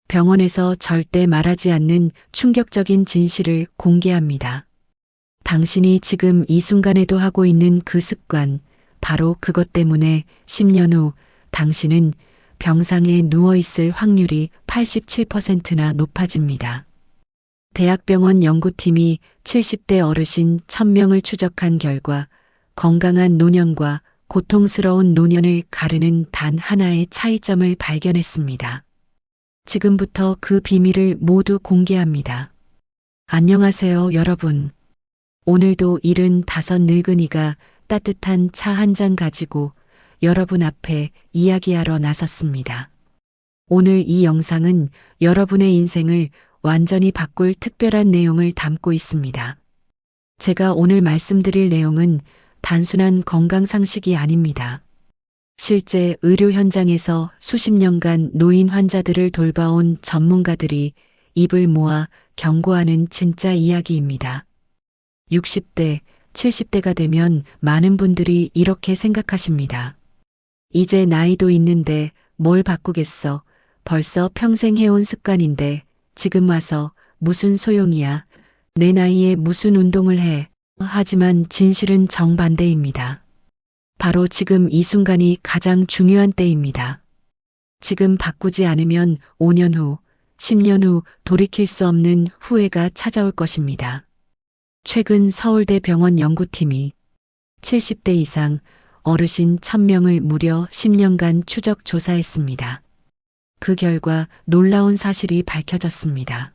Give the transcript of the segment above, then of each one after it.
병원에서 절대 말하지 않는 충격적인 진실을 공개합니다. 당신이 지금 이 순간에도 하고 있는 그 습관, 바로 그것 때문에 10년 후 당신은 병상에 누워있을 확률이 87%나 높아집니다. 대학병원 연구팀이 70대 어르신 1000명을 추적한 결과 건강한 노년과 고통스러운 노년을 가르는 단 하나의 차이점을 발견했습니다. 지금부터 그 비밀을 모두 공개합니다. 안녕하세요, 여러분. 오늘도 75 늙은이가 따뜻한 차 한 잔 가지고 여러분 앞에 이야기하러 나섰습니다. 오늘 이 영상은 여러분의 인생을 완전히 바꿀 특별한 내용을 담고 있습니다. 제가 오늘 말씀드릴 내용은 단순한 건강 상식이 아닙니다. 실제 의료 현장에서 수십 년간 노인 환자들을 돌봐온 전문가들이 입을 모아 경고하는 진짜 이야기입니다. 60대, 70대가 되면 많은 분들이 이렇게 생각하십니다. 이제 나이도 있는데 뭘 바꾸겠어. 벌써 평생 해온 습관인데 지금 와서 무슨 소용이야. 내 나이에 무슨 운동을 해. 하지만 진실은 정반대입니다. 바로 지금 이 순간이 가장 중요한 때입니다. 지금 바꾸지 않으면 5년 후, 10년 후 돌이킬 수 없는 후회가 찾아올 것입니다. 최근 서울대 병원 연구팀이 70대 이상 어르신 1000명을 무려 10년간 추적 조사했습니다. 그 결과 놀라운 사실이 밝혀졌습니다.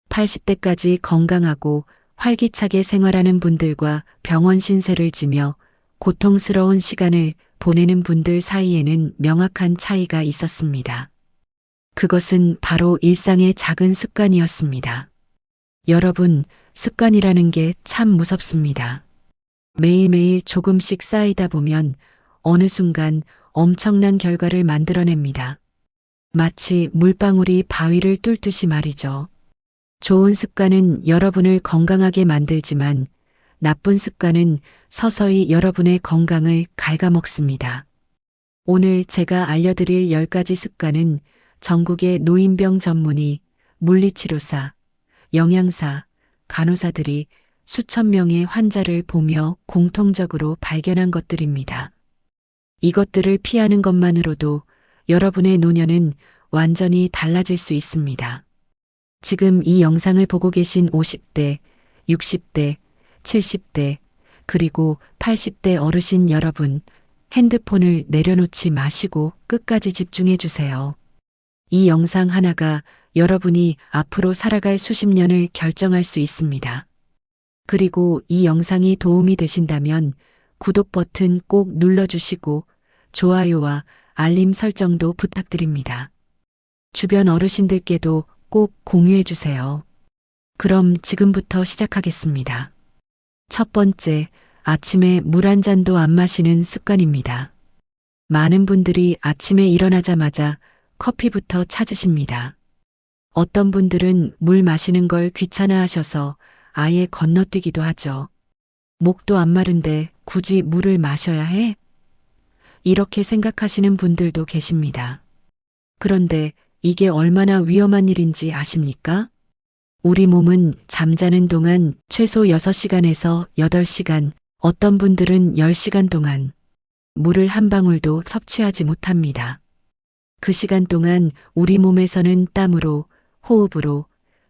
80대까지 건강하고 활기차게 생활하는 분들과 병원 신세를 지며 고통스러운 시간을 보내는 분들 사이에는 명확한 차이가 있었습니다. 그것은 바로 일상의 작은 습관이었습니다. 여러분, 습관이라는 게 참 무섭습니다. 매일매일 조금씩 쌓이다 보면 어느 순간 엄청난 결과를 만들어냅니다. 마치 물방울이 바위를 뚫듯이 말이죠. 좋은 습관은 여러분을 건강하게 만들지만 나쁜 습관은 서서히 여러분의 건강을 갉아먹습니다. 오늘 제가 알려드릴 10가지 습관은 전국의 노인병 전문의, 물리치료사, 영양사, 간호사들이 수천 명의 환자를 보며 공통적으로 발견한 것들입니다. 이것들을 피하는 것만으로도 여러분의 노년은 완전히 달라질 수 있습니다. 지금 이 영상을 보고 계신 50대, 60대, 70대, 그리고 80대 어르신 여러분, 핸드폰을 내려놓지 마시고 끝까지 집중해 주세요. 이 영상 하나가 여러분이 앞으로 살아갈 수십 년을 결정할 수 있습니다. 그리고 이 영상이 도움이 되신다면 구독 버튼 꼭 눌러주시고 좋아요와 알림 설정도 부탁드립니다. 주변 어르신들께도 꼭 공유해 주세요. 그럼 지금부터 시작하겠습니다. 첫 번째, 아침에 물 한 잔도 안 마시는 습관입니다. 많은 분들이 아침에 일어나자마자 커피부터 찾으십니다. 어떤 분들은 물 마시는 걸 귀찮아하셔서 아예 건너뛰기도 하죠. 목도 안 마른데 굳이 물을 마셔야 해? 이렇게 생각하시는 분들도 계십니다. 그런데 이게 얼마나 위험한 일인지 아십니까? 우리 몸은 잠자는 동안 최소 6시간에서 8시간, 어떤 분들은 10시간 동안 물을 한 방울도 섭취하지 못합니다. 그 시간 동안 우리 몸에서는 땀으로, 호흡으로,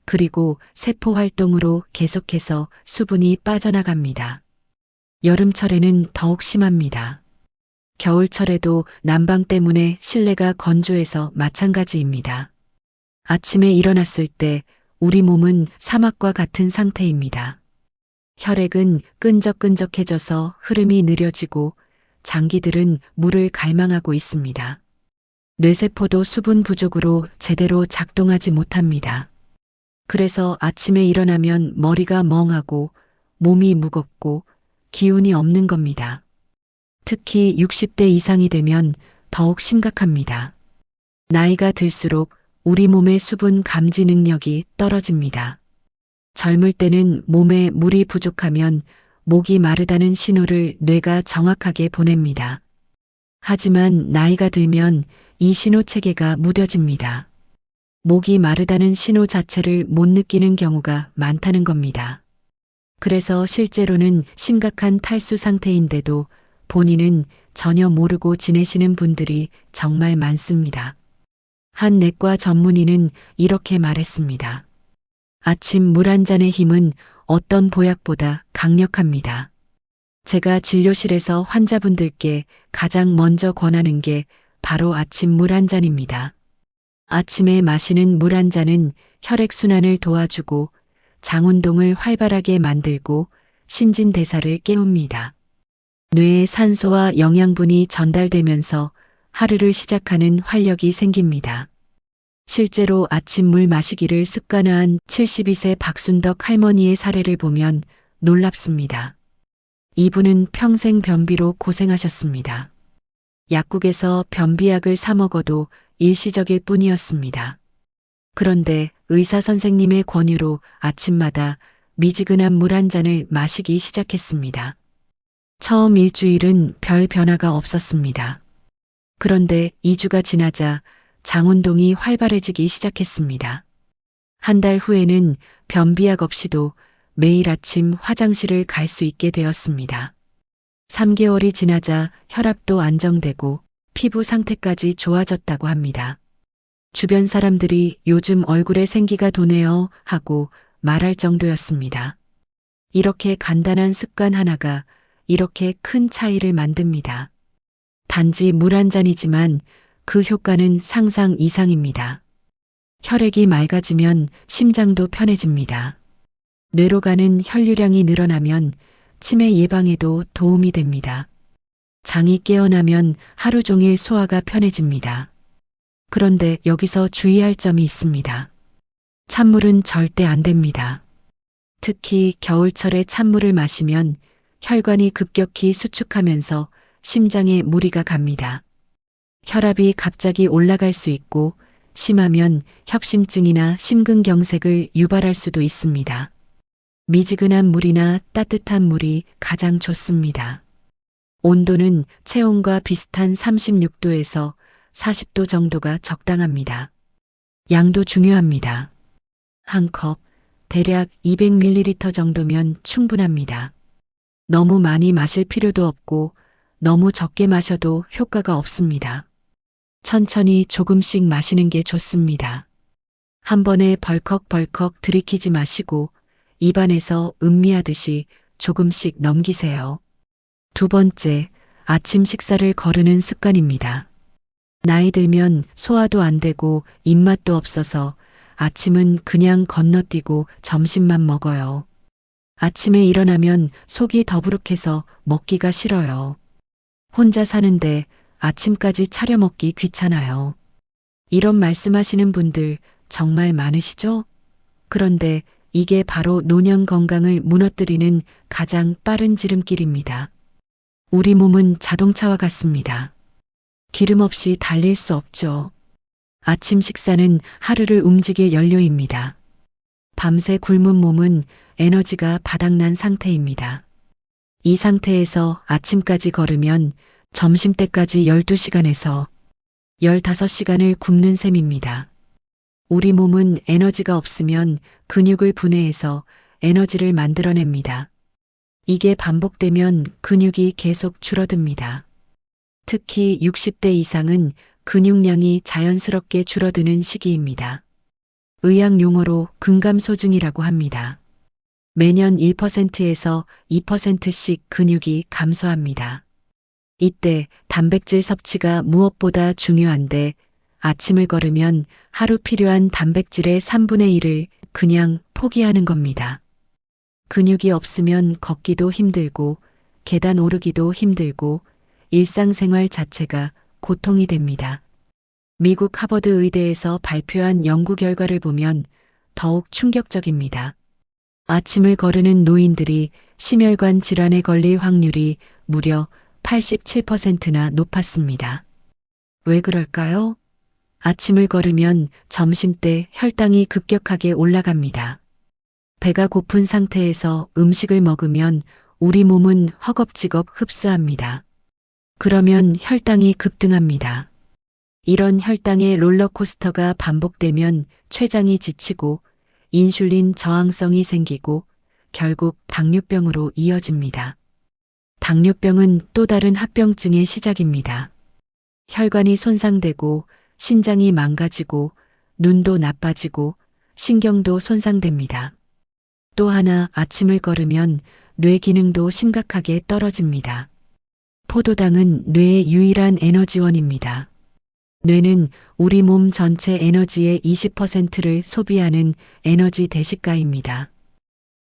그리고 세포 활동으로 계속해서 수분이 빠져나갑니다. 여름철에는 더욱 심합니다. 겨울철에도 난방 때문에 실내가 건조해서 마찬가지입니다. 아침에 일어났을 때 우리 몸은 사막과 같은 상태입니다. 혈액은 끈적끈적해져서 흐름이 느려지고 장기들은 물을 갈망하고 있습니다. 뇌세포도 수분 부족으로 제대로 작동하지 못합니다. 그래서 아침에 일어나면 머리가 멍하고 몸이 무겁고 기운이 없는 겁니다. 특히 60대 이상이 되면 더욱 심각합니다. 나이가 들수록 우리 몸의 수분 감지 능력이 떨어집니다. 젊을 때는 몸에 물이 부족하면 목이 마르다는 신호를 뇌가 정확하게 보냅니다. 하지만 나이가 들면 이 신호 체계가 무뎌집니다. 목이 마르다는 신호 자체를 못 느끼는 경우가 많다는 겁니다. 그래서 실제로는 심각한 탈수 상태인데도 본인은 전혀 모르고 지내시는 분들이 정말 많습니다. 한 내과 전문의는 이렇게 말했습니다. 아침 물 한 잔의 힘은 어떤 보약보다 강력합니다. 제가 진료실에서 환자분들께 가장 먼저 권하는 게 바로 아침 물 한 잔입니다. 아침에 마시는 물 한 잔은 혈액순환을 도와주고 장 운동을 활발하게 만들고 신진대사를 깨웁니다. 뇌에 산소와 영양분이 전달되면서 하루를 시작하는 활력이 생깁니다. 실제로 아침물 마시기를 습관화한 72세 박순덕 할머니의 사례를 보면 놀랍습니다. 이분은 평생 변비로 고생하셨습니다. 약국에서 변비약을 사 먹어도 일시적일 뿐이었습니다. 그런데 의사 선생님의 권유로 아침마다 미지근한 물 한 잔을 마시기 시작했습니다. 처음 일주일은 별 변화가 없었습니다. 그런데 2주가 지나자 장 운동이 활발해지기 시작했습니다. 한 달 후에는 변비약 없이도 매일 아침 화장실을 갈 수 있게 되었습니다. 3개월이 지나자 혈압도 안정되고 피부 상태까지 좋아졌다고 합니다. 주변 사람들이 요즘 얼굴에 생기가 도네요 하고 말할 정도였습니다. 이렇게 간단한 습관 하나가 이렇게 큰 차이를 만듭니다. 단지 물 한 잔이지만 그 효과는 상상 이상입니다. 혈액이 맑아지면 심장도 편해집니다. 뇌로 가는 혈류량이 늘어나면 치매 예방에도 도움이 됩니다. 장이 깨어나면 하루 종일 소화가 편해집니다. 그런데 여기서 주의할 점이 있습니다. 찬물은 절대 안 됩니다. 특히 겨울철에 찬물을 마시면 혈관이 급격히 수축하면서 심장에 무리가 갑니다. 혈압이 갑자기 올라갈 수 있고 심하면 협심증이나 심근경색을 유발할 수도 있습니다. 미지근한 물이나 따뜻한 물이 가장 좋습니다. 온도는 체온과 비슷한 36도에서 40도 정도가 적당합니다. 양도 중요합니다. 한 컵, 대략 200ml 정도면 충분합니다. 너무 많이 마실 필요도 없고 너무 적게 마셔도 효과가 없습니다. 천천히 조금씩 마시는 게 좋습니다. 한 번에 벌컥벌컥 들이키지 마시고 입안에서 음미하듯이 조금씩 넘기세요. 두 번째, 아침 식사를 거르는 습관입니다. 나이 들면 소화도 안 되고 입맛도 없어서 아침은 그냥 건너뛰고 점심만 먹어요. 아침에 일어나면 속이 더부룩해서 먹기가 싫어요. 혼자 사는데 아침까지 차려 먹기 귀찮아요. 이런 말씀하시는 분들 정말 많으시죠? 그런데 이게 바로 노년 건강을 무너뜨리는 가장 빠른 지름길입니다. 우리 몸은 자동차와 같습니다. 기름 없이 달릴 수 없죠. 아침 식사는 하루를 움직일 연료입니다. 밤새 굶은 몸은 에너지가 바닥난 상태입니다. 이 상태에서 아침까지 걸으면 점심때까지 12시간에서 15시간을 굶는 셈입니다. 우리 몸은 에너지가 없으면 근육을 분해해서 에너지를 만들어냅니다. 이게 반복되면 근육이 계속 줄어듭니다. 특히 60대 이상은 근육량이 자연스럽게 줄어드는 시기입니다. 의학 용어로 근감소증이라고 합니다. 매년 1%에서 2%씩 근육이 감소합니다. 이때 단백질 섭취가 무엇보다 중요한데 아침을 걸으면 하루 필요한 단백질의 3분의 1을 그냥 포기하는 겁니다. 근육이 없으면 걷기도 힘들고 계단 오르기도 힘들고 일상생활 자체가 고통이 됩니다. 미국 하버드 의대에서 발표한 연구 결과를 보면 더욱 충격적입니다. 아침을 거르는 노인들이 심혈관 질환에 걸릴 확률이 무려 87%나 높았습니다. 왜 그럴까요? 아침을 걸으면 점심때 혈당이 급격하게 올라갑니다. 배가 고픈 상태에서 음식을 먹으면 우리 몸은 허겁지겁 흡수합니다. 그러면 혈당이 급등합니다. 이런 혈당의 롤러코스터가 반복되면 췌장이 지치고 인슐린 저항성이 생기고 결국 당뇨병으로 이어집니다. 당뇨병은 또 다른 합병증의 시작입니다. 혈관이 손상되고 신장이 망가지고 눈도 나빠지고 신경도 손상됩니다. 또 하나 아침을 걸으면 뇌 기능도 심각하게 떨어집니다. 포도당은 뇌의 유일한 에너지원입니다. 뇌는 우리 몸 전체 에너지의 20%를 소비하는 에너지 대식가입니다.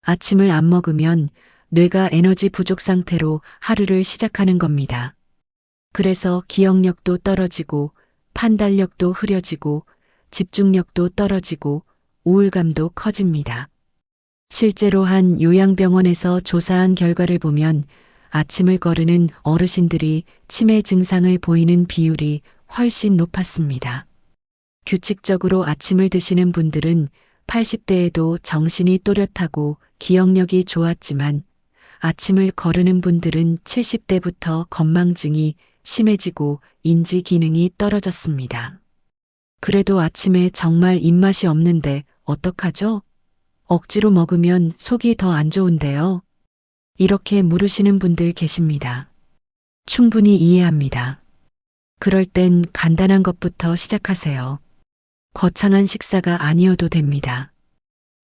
아침을 안 먹으면 뇌가 에너지 부족 상태로 하루를 시작하는 겁니다. 그래서 기억력도 떨어지고 판단력도 흐려지고 집중력도 떨어지고 우울감도 커집니다. 실제로 한 요양병원에서 조사한 결과를 보면 아침을 거르는 어르신들이 치매 증상을 보이는 비율이 훨씬 높았습니다. 규칙적으로 아침을 드시는 분들은 80대에도 정신이 또렷하고 기억력이 좋았지만 아침을 거르는 분들은 70대부터 건망증이 심해지고 인지 기능이 떨어졌습니다. 그래도 아침에 정말 입맛이 없는데 어떡하죠? 억지로 먹으면 속이 더 안 좋은데요. 이렇게 물으시는 분들 계십니다. 충분히 이해합니다. 그럴 땐 간단한 것부터 시작하세요. 거창한 식사가 아니어도 됩니다.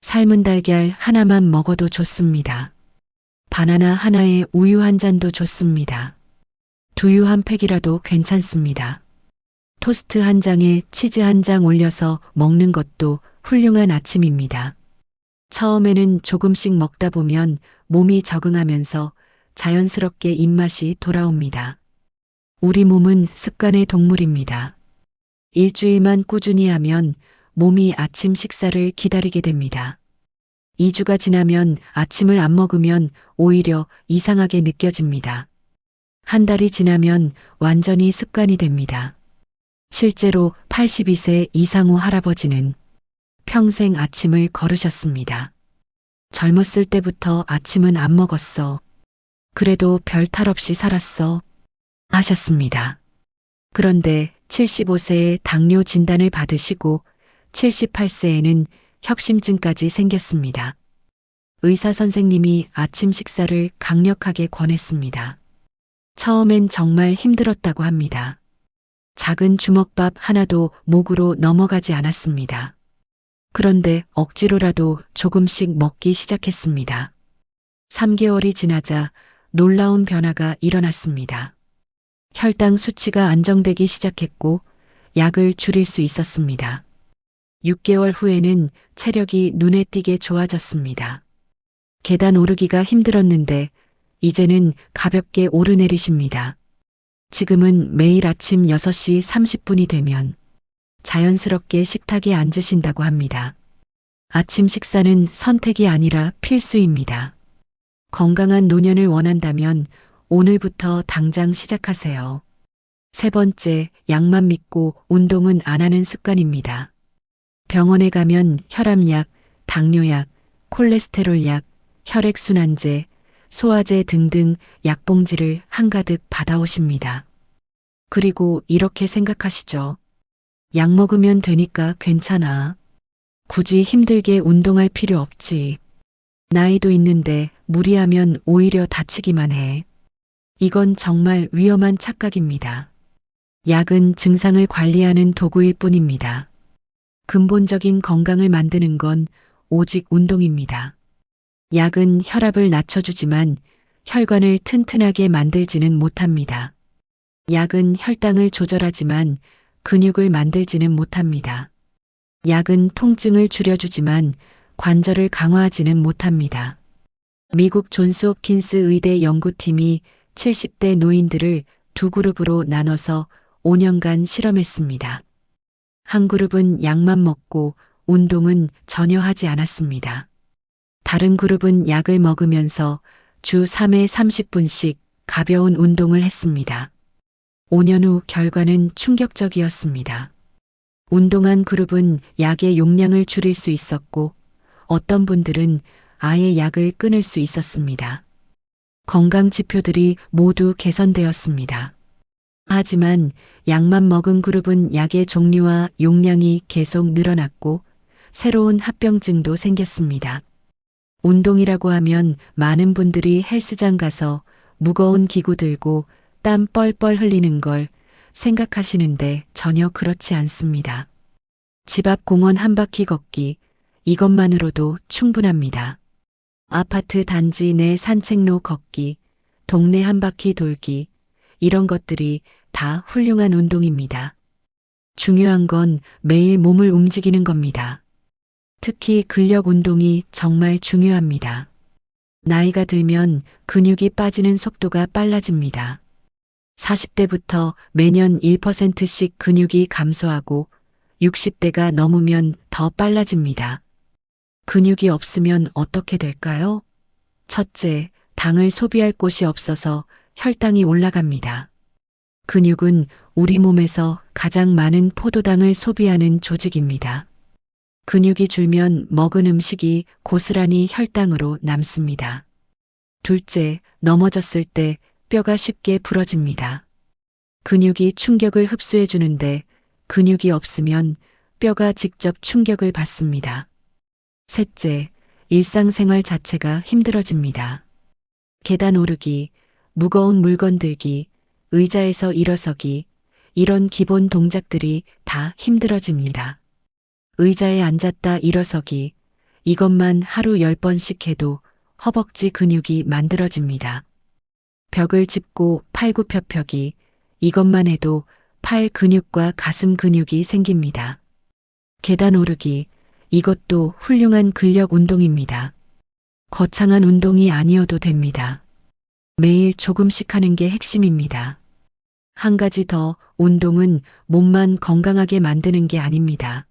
삶은 달걀 하나만 먹어도 좋습니다. 바나나 하나에 우유 한 잔도 좋습니다. 두유 한 팩이라도 괜찮습니다. 토스트 한 장에 치즈 한 장 올려서 먹는 것도 훌륭한 아침입니다. 처음에는 조금씩 먹다 보면 몸이 적응하면서 자연스럽게 입맛이 돌아옵니다. 우리 몸은 습관의 동물입니다. 일주일만 꾸준히 하면 몸이 아침 식사를 기다리게 됩니다. 2주가 지나면 아침을 안 먹으면 오히려 이상하게 느껴집니다. 한 달이 지나면 완전히 습관이 됩니다. 실제로 82세 이상호 할아버지는 평생 아침을 거르셨습니다. 젊었을 때부터 아침은 안 먹었어. 그래도 별 탈 없이 살았어. 하셨습니다. 그런데 75세에 당뇨 진단을 받으시고 78세에는 협심증까지 생겼습니다. 의사 선생님이 아침 식사를 강력하게 권했습니다. 처음엔 정말 힘들었다고 합니다. 작은 주먹밥 하나도 목으로 넘어가지 않았습니다. 그런데 억지로라도 조금씩 먹기 시작했습니다. 3개월이 지나자 놀라운 변화가 일어났습니다. 혈당 수치가 안정되기 시작했고 약을 줄일 수 있었습니다. 6개월 후에는 체력이 눈에 띄게 좋아졌습니다. 계단 오르기가 힘들었는데 이제는 가볍게 오르내리십니다. 지금은 매일 아침 6시 30분이 되면 자연스럽게 식탁에 앉으신다고 합니다. 아침 식사는 선택이 아니라 필수입니다. 건강한 노년을 원한다면 오늘부터 당장 시작하세요. 세 번째, 약만 믿고 운동은 안 하는 습관입니다. 병원에 가면 혈압약, 당뇨약, 콜레스테롤약, 혈액순환제, 소화제 등등 약봉지를 한가득 받아오십니다. 그리고 이렇게 생각하시죠. 약 먹으면 되니까 괜찮아. 굳이 힘들게 운동할 필요 없지. 나이도 있는데 무리하면 오히려 다치기만 해. 이건 정말 위험한 착각입니다. 약은 증상을 관리하는 도구일 뿐입니다. 근본적인 건강을 만드는 건 오직 운동입니다. 약은 혈압을 낮춰주지만 혈관을 튼튼하게 만들지는 못합니다. 약은 혈당을 조절하지만 근육을 만들지는 못합니다. 약은 통증을 줄여주지만 관절을 강화하지는 못합니다. 미국 존스 홉킨스 의대 연구팀이 70대 노인들을 두 그룹으로 나눠서 5년간 실험했습니다. 한 그룹은 약만 먹고 운동은 전혀 하지 않았습니다. 다른 그룹은 약을 먹으면서 주 3회 30분씩 가벼운 운동을 했습니다. 5년 후 결과는 충격적이었습니다. 운동한 그룹은 약의 용량을 줄일 수 있었고 어떤 분들은 아예 약을 끊을 수 있었습니다. 건강 지표들이 모두 개선되었습니다. 하지만 약만 먹은 그룹은 약의 종류와 용량이 계속 늘어났고 새로운 합병증도 생겼습니다. 운동이라고 하면 많은 분들이 헬스장 가서 무거운 기구 들고 땀 뻘뻘 흘리는 걸 생각하시는데 전혀 그렇지 않습니다. 집 앞 공원 한 바퀴 걷기, 이것만으로도 충분합니다. 아파트 단지 내 산책로 걷기, 동네 한 바퀴 돌기, 이런 것들이 다 훌륭한 운동입니다. 중요한 건 매일 몸을 움직이는 겁니다. 특히 근력 운동이 정말 중요합니다. 나이가 들면 근육이 빠지는 속도가 빨라집니다. 40대부터 매년 1%씩 근육이 감소하고 60대가 넘으면 더 빨라집니다. 근육이 없으면 어떻게 될까요? 첫째, 당을 소비할 곳이 없어서 혈당이 올라갑니다. 근육은 우리 몸에서 가장 많은 포도당을 소비하는 조직입니다. 근육이 줄면 먹은 음식이 고스란히 혈당으로 남습니다. 둘째, 넘어졌을 때 뼈가 쉽게 부러집니다. 근육이 충격을 흡수해 주는데 근육이 없으면 뼈가 직접 충격을 받습니다. 셋째, 일상생활 자체가 힘들어집니다. 계단 오르기, 무거운 물건 들기, 의자에서 일어서기, 이런 기본 동작들이 다 힘들어집니다. 의자에 앉았다 일어서기, 이것만 하루 10번씩 해도 허벅지 근육이 만들어집니다. 벽을 짚고 팔굽혀펴기, 이것만 해도 팔 근육과 가슴 근육이 생깁니다. 계단 오르기, 이것도 훌륭한 근력 운동입니다. 거창한 운동이 아니어도 됩니다. 매일 조금씩 하는 게 핵심입니다. 한 가지 더, 운동은 몸만 건강하게 만드는 게 아닙니다.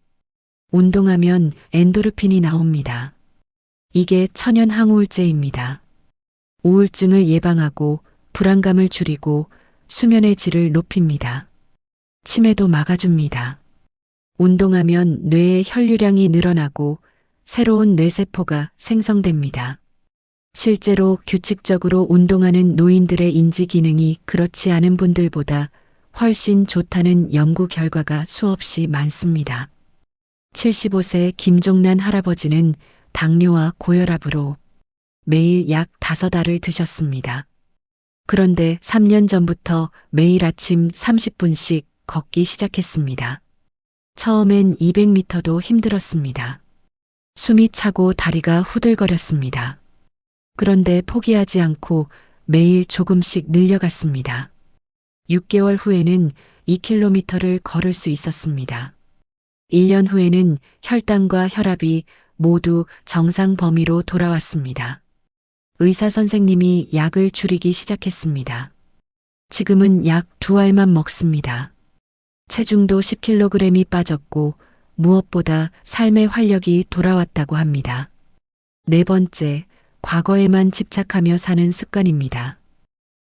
운동하면 엔도르핀이 나옵니다. 이게 천연 항우울제입니다. 우울증을 예방하고 불안감을 줄이고 수면의 질을 높입니다. 치매도 막아줍니다. 운동하면 뇌의 혈류량이 늘어나고 새로운 뇌세포가 생성됩니다. 실제로 규칙적으로 운동하는 노인들의 인지 기능이 그렇지 않은 분들보다 훨씬 좋다는 연구 결과가 수없이 많습니다. 75세 김종란 할아버지는 당뇨와 고혈압으로 매일 약 5알을 드셨습니다. 그런데 3년 전부터 매일 아침 30분씩 걷기 시작했습니다. 처음엔 200m도 힘들었습니다. 숨이 차고 다리가 후들거렸습니다. 그런데 포기하지 않고 매일 조금씩 늘려갔습니다. 6개월 후에는 2km를 걸을 수 있었습니다. 1년 후에는 혈당과 혈압이 모두 정상 범위로 돌아왔습니다. 의사 선생님이 약을 줄이기 시작했습니다. 지금은 약 2알만 먹습니다. 체중도 10kg이 빠졌고 무엇보다 삶의 활력이 돌아왔다고 합니다. 네 번째, 과거에만 집착하며 사는 습관입니다.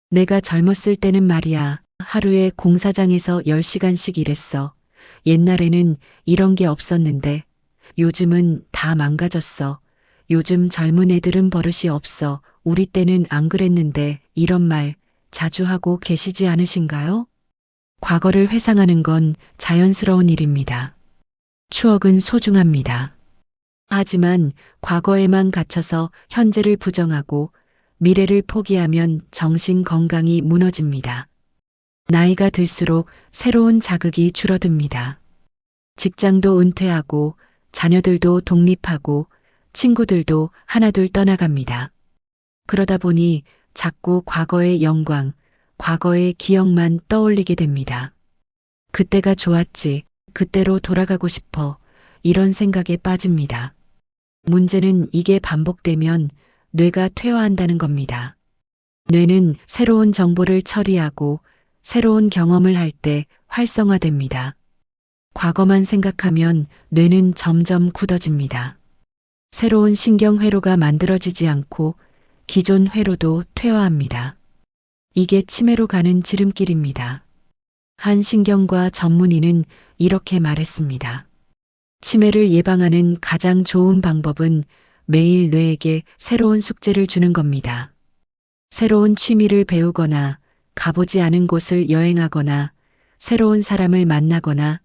내가 젊었을 때는 말이야, 하루에 공사장에서 10시간씩 일했어. 옛날에는 이런 게 없었는데 요즘은 다 망가졌어. 요즘 젊은 애들은 버릇이 없어. 우리 때는 안 그랬는데 이런 말 자주 하고 계시지 않으신가요? 과거를 회상하는 건 자연스러운 일입니다. 추억은 소중합니다. 하지만 과거에만 갇혀서 현재를 부정하고 미래를 포기하면 정신 건강이 무너집니다. 나이가 들수록 새로운 자극이 줄어듭니다. 직장도 은퇴하고 자녀들도 독립하고 친구들도 하나둘 떠나갑니다. 그러다 보니 자꾸 과거의 영광, 과거의 기억만 떠올리게 됩니다. 그때가 좋았지, 그때로 돌아가고 싶어, 이런 생각에 빠집니다. 문제는 이게 반복되면 뇌가 퇴화한다는 겁니다. 뇌는 새로운 정보를 처리하고 새로운 경험을 할 때 활성화됩니다. 과거만 생각하면 뇌는 점점 굳어집니다. 새로운 신경회로가 만들어지지 않고 기존 회로도 퇴화합니다. 이게 치매로 가는 지름길입니다. 한 신경과 전문의는 이렇게 말했습니다. 치매를 예방하는 가장 좋은 방법은 매일 뇌에게 새로운 숙제를 주는 겁니다. 새로운 취미를 배우거나 가보지 않은 곳을 여행하거나 새로운 사람을 만나거나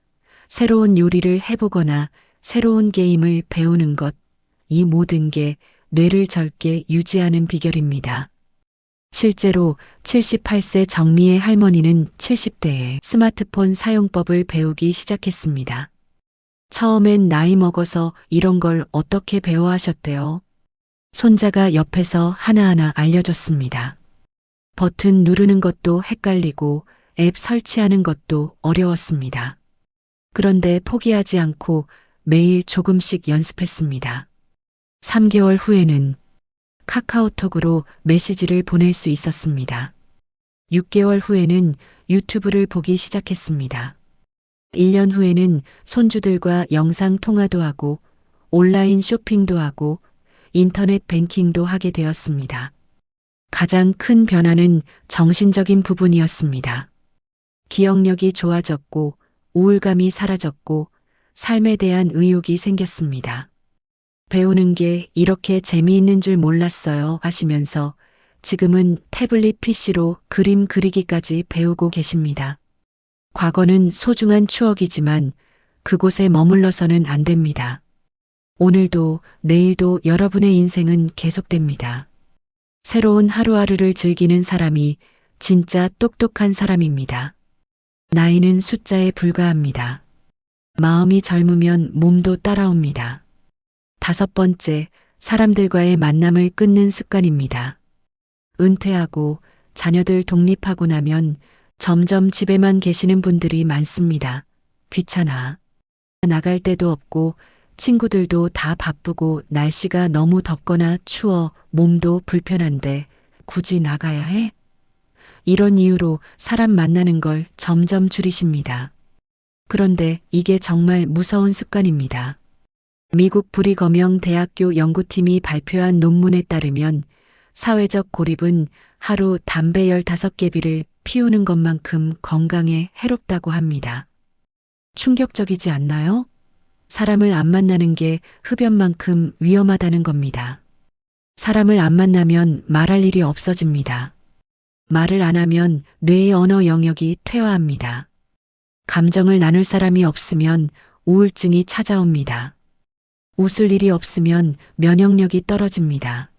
새로운 요리를 해보거나 새로운 게임을 배우는 것, 이 모든 게 뇌를 젊게 유지하는 비결입니다. 실제로 78세 정미의 할머니는 70대에 스마트폰 사용법을 배우기 시작했습니다. 처음엔 나이 먹어서 이런 걸 어떻게 배워 하셨대요? 손자가 옆에서 하나하나 알려줬습니다. 버튼 누르는 것도 헷갈리고 앱 설치하는 것도 어려웠습니다. 그런데 포기하지 않고 매일 조금씩 연습했습니다. 3개월 후에는 카카오톡으로 메시지를 보낼 수 있었습니다. 6개월 후에는 유튜브를 보기 시작했습니다. 1년 후에는 손주들과 영상 통화도 하고 온라인 쇼핑도 하고 인터넷 뱅킹도 하게 되었습니다. 가장 큰 변화는 정신적인 부분이었습니다. 기억력이 좋아졌고 우울감이 사라졌고 삶에 대한 의욕이 생겼습니다. 배우는 게 이렇게 재미있는 줄 몰랐어요 하시면서 지금은 태블릿 PC로 그림 그리기까지 배우고 계십니다. 과거는 소중한 추억이지만 그곳에 머물러서는 안 됩니다. 오늘도 내일도 여러분의 인생은 계속됩니다. 새로운 하루하루를 즐기는 사람이 진짜 똑똑한 사람입니다. 나이는 숫자에 불과합니다. 마음이 젊으면 몸도 따라옵니다. 5번째, 사람들과의 만남을 끊는 습관입니다. 은퇴하고 자녀들 독립하고 나면 점점 집에만 계시는 분들이 많습니다. 귀찮아. 나갈 데도 없고 친구들도 다 바쁘고 날씨가 너무 덥거나 추워 몸도 불편한데 굳이 나가야 해? 이런 이유로 사람 만나는 걸 점점 줄이십니다. 그런데 이게 정말 무서운 습관입니다. 미국 브리거명 대학교 연구팀이 발표한 논문에 따르면 사회적 고립은 하루 담배 15개비를 피우는 것만큼 건강에 해롭다고 합니다. 충격적이지 않나요? 사람을 안 만나는 게 흡연만큼 위험하다는 겁니다. 사람을 안 만나면 말할 일이 없어집니다. 말을 안 하면 뇌의 언어 영역이 퇴화합니다. 감정을 나눌 사람이 없으면 우울증이 찾아옵니다. 웃을 일이 없으면 면역력이 떨어집니다.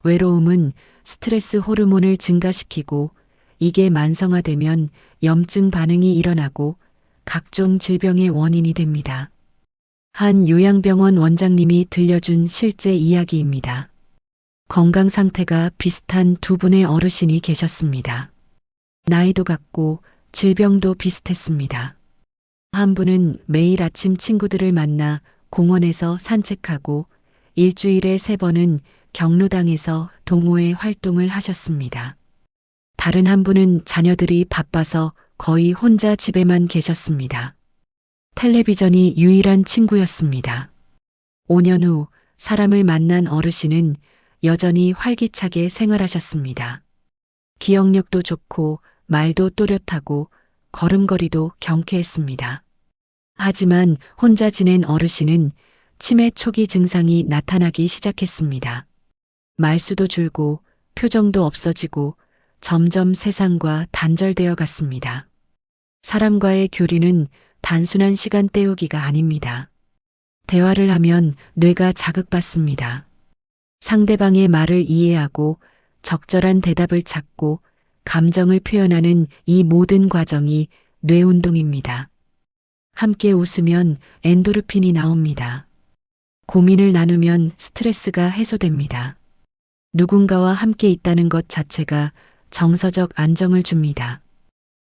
외로움은 스트레스 호르몬을 증가시키고 이게 만성화되면 염증 반응이 일어나고 각종 질병의 원인이 됩니다. 한 요양병원 원장님이 들려준 실제 이야기입니다. 건강 상태가 비슷한 두 분의 어르신이 계셨습니다. 나이도 같고 질병도 비슷했습니다. 한 분은 매일 아침 친구들을 만나 공원에서 산책하고 일주일에 3번은 경로당에서 동호회 활동을 하셨습니다. 다른 한 분은 자녀들이 바빠서 거의 혼자 집에만 계셨습니다. 텔레비전이 유일한 친구였습니다. 5년 후 사람을 만난 어르신은 여전히 활기차게 생활하셨습니다. 기억력도 좋고 말도 또렷하고 걸음걸이도 경쾌했습니다. 하지만 혼자 지낸 어르신은 치매 초기 증상이 나타나기 시작했습니다. 말수도 줄고 표정도 없어지고 점점 세상과 단절되어 갔습니다. 사람과의 교류는 단순한 시간 때우기가 아닙니다. 대화를 하면 뇌가 자극받습니다. 상대방의 말을 이해하고 적절한 대답을 찾고 감정을 표현하는 이 모든 과정이 뇌운동입니다. 함께 웃으면 엔도르핀이 나옵니다. 고민을 나누면 스트레스가 해소됩니다. 누군가와 함께 있다는 것 자체가 정서적 안정을 줍니다.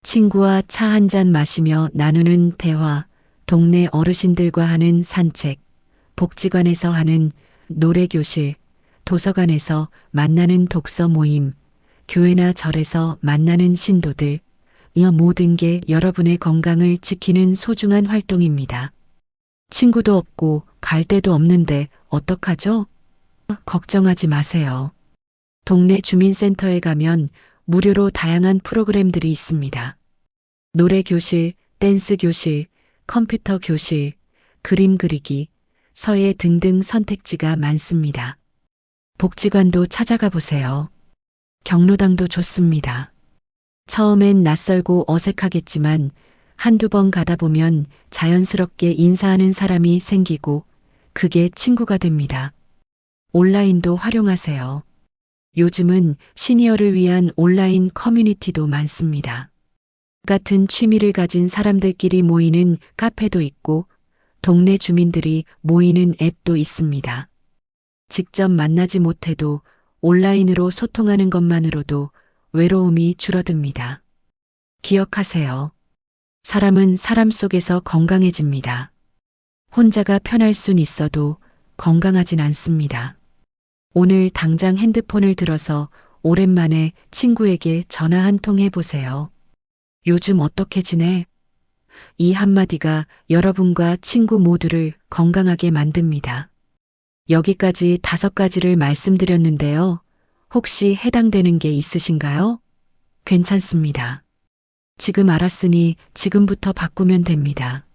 친구와 차 한 잔 마시며 나누는 대화, 동네 어르신들과 하는 산책, 복지관에서 하는 노래교실, 도서관에서 만나는 독서 모임, 교회나 절에서 만나는 신도들, 이 모든 게 여러분의 건강을 지키는 소중한 활동입니다. 친구도 없고 갈 데도 없는데 어떡하죠? 걱정하지 마세요. 동네 주민센터에 가면 무료로 다양한 프로그램들이 있습니다. 노래 교실, 댄스 교실, 컴퓨터 교실, 그림 그리기, 서예 등등 선택지가 많습니다. 복지관도 찾아가 보세요. 경로당도 좋습니다. 처음엔 낯설고 어색하겠지만 한두 번 가다 보면 자연스럽게 인사하는 사람이 생기고 그게 친구가 됩니다. 온라인도 활용하세요. 요즘은 시니어를 위한 온라인 커뮤니티도 많습니다. 같은 취미를 가진 사람들끼리 모이는 카페도 있고 동네 주민들이 모이는 앱도 있습니다. 직접 만나지 못해도 온라인으로 소통하는 것만으로도 외로움이 줄어듭니다. 기억하세요. 사람은 사람 속에서 건강해집니다. 혼자가 편할 순 있어도 건강하진 않습니다. 오늘 당장 핸드폰을 들어서 오랜만에 친구에게 전화 한 통 해보세요. 요즘 어떻게 지내? 이 한마디가 여러분과 친구 모두를 건강하게 만듭니다. 여기까지 5가지를 말씀드렸는데요. 혹시 해당되는 게 있으신가요? 괜찮습니다. 지금 알았으니 지금부터 바꾸면 됩니다.